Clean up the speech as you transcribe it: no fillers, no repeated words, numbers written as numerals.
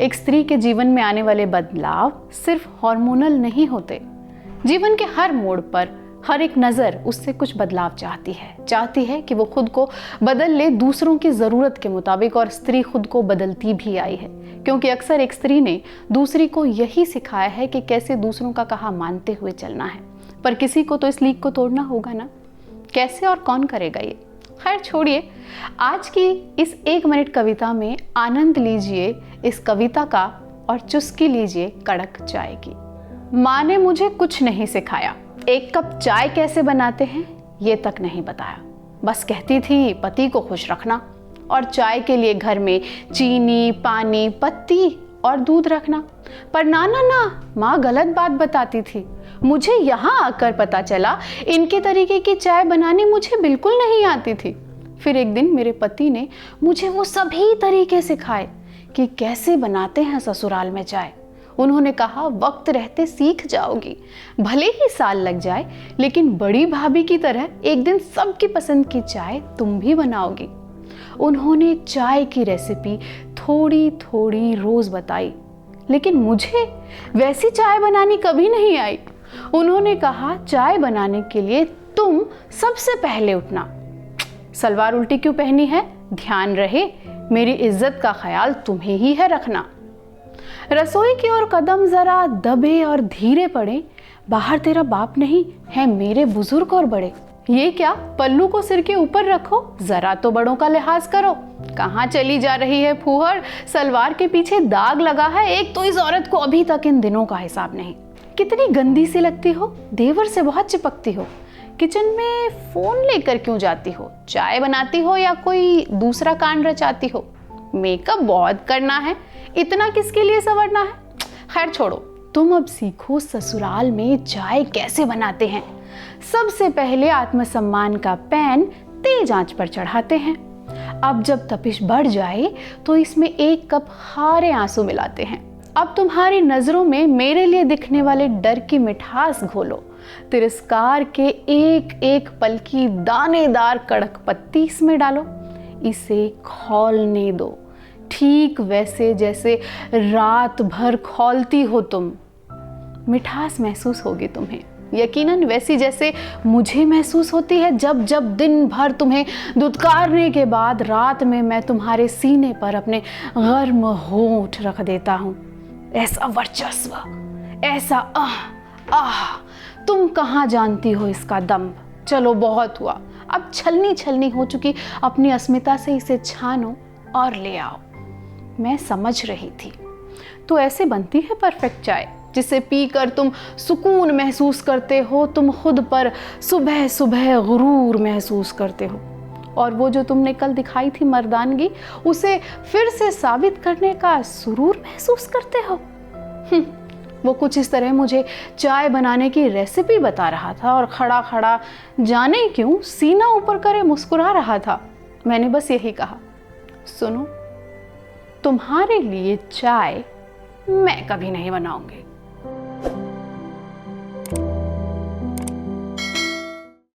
एक स्त्री के जीवन में आने वाले बदलाव सिर्फ हार्मोनल नहीं होते। जीवन के हर मोड़ पर हर एक नज़र उससे कुछ बदलाव चाहती है कि वो खुद को बदल ले दूसरों की ज़रूरत के मुताबिक, और स्त्री खुद को बदलती भी आई है, क्योंकि अक्सर एक स्त्री ने दूसरी को यही सिखाया है कि कैसे दूसरों का कहा मानते हुए चलना है। पर किसी को तो इस लीक को तोड़ना होगा ना, कैसे और कौन करेगा ये? खैर छोड़िए, आज की इस 1 मिनट कविता में आनंद लीजिए इस कविता का और चुस्की लीजिए कड़क चाय की। माँ ने मुझे कुछ नहीं सिखाया, 1 कप चाय कैसे बनाते हैं ये तक नहीं बताया। बस कहती थी पति को खुश रखना और चाय के लिए घर में चीनी, पानी, पत्ती और दूध रखना। पर ना, माँ गलत बात बताती थी। मुझे यहाँ आकर पता चला इनके तरीके की चाय बनानी मुझे बिल्कुल नहीं आती थी। फिर एक दिन मेरे पति ने मुझे वो सभी तरीके सिखाए कि कैसे बनाते हैं ससुराल में चाय। उन्होंने कहा वक्त रहते सीख जाओगी, भले ही साल लग जाए, लेकिन बड़ी भाभी की तरह एक दिन सबकी पसंद की चाय तुम भी बनाओगी। उन्होंने चाय की रेसिपी थोड़ी थोड़ी रोज बताई, लेकिन मुझे वैसी चाय बनानी कभी नहीं आई। उन्होंने कहा चाय बनाने के लिए तुम सबसे पहले उठना। सलवार उल्टी क्यों पहनी है? ध्यान रहे मेरी इज्जत का ख्याल तुम्हें ही है रखना। रसोई की ओर कदम जरा दबे और धीरे पड़े, बाहर तेरा बाप नहीं है मेरे बुजुर्ग और बड़े। ये क्या, पल्लू को सिर के ऊपर रखो, जरा तो बड़ों का लिहाज करो। कहाँ चली जा रही है फूहड़, सलवार के पीछे दाग लगा है, एक तो इस औरत को अभी तक इन दिनों का हिसाब नहीं। कितनी गंदी सी लगती हो, देवर से बहुत चिपकती हो। किचन में फोन लेकर क्यों जाती हो? चाय बनाती हो या कोई दूसरा कांड रचाती हो? मेकअप बहुत करना है, इतना किसके लिए संवरना है? खैर छोड़ो, तुम अब सीखो ससुराल में चाय कैसे बनाते हैं। सबसे पहले आत्मसम्मान का पैन तेज आंच पर चढ़ाते हैं। अब जब तपिश बढ़ जाए तो इसमें 1 कप खारे आंसू मिलाते हैं। अब तुम्हारी नजरों में मेरे लिए दिखने वाले डर की मिठास घोलो। तिरस्कार के एक एक पल की दानेदार कड़क पत्ती इसमें डालो। इसे खौलने दो, ठीक वैसे जैसे रात भर खौलती हो तुम। मिठास महसूस होगी तुम्हें, यकीनन वैसी जैसे मुझे महसूस होती है जब जब दिन भर तुम्हें दुत्कारने के बाद रात में मैं तुम्हारे सीने पर अपने गर्म होंठ रख देता हूँ। ऐसा वर्चस्व, ऐसा आह, तुम कहाँ जानती हो इसका दम। चलो बहुत हुआ, अब छलनी छलनी हो चुकी अपनी अस्मिता से इसे छानो और ले आओ। मैं समझ रही थी, तो ऐसे बनती है परफेक्ट चाय जिसे पीकर तुम सुकून महसूस करते हो। तुम खुद पर सुबह सुबह गुरूर महसूस करते हो, और वो जो तुमने कल दिखाई थी मर्दानगी, उसे फिर से साबित करने का सुरूर महसूस करते हो। वो कुछ इस तरह मुझे चाय बनाने की रेसिपी बता रहा था और खड़ा खड़ा जाने क्यों सीना ऊपर करे मुस्कुरा रहा था। मैंने बस यही कहा, सुनो, तुम्हारे लिए चाय मैं कभी नहीं बनाऊंगी।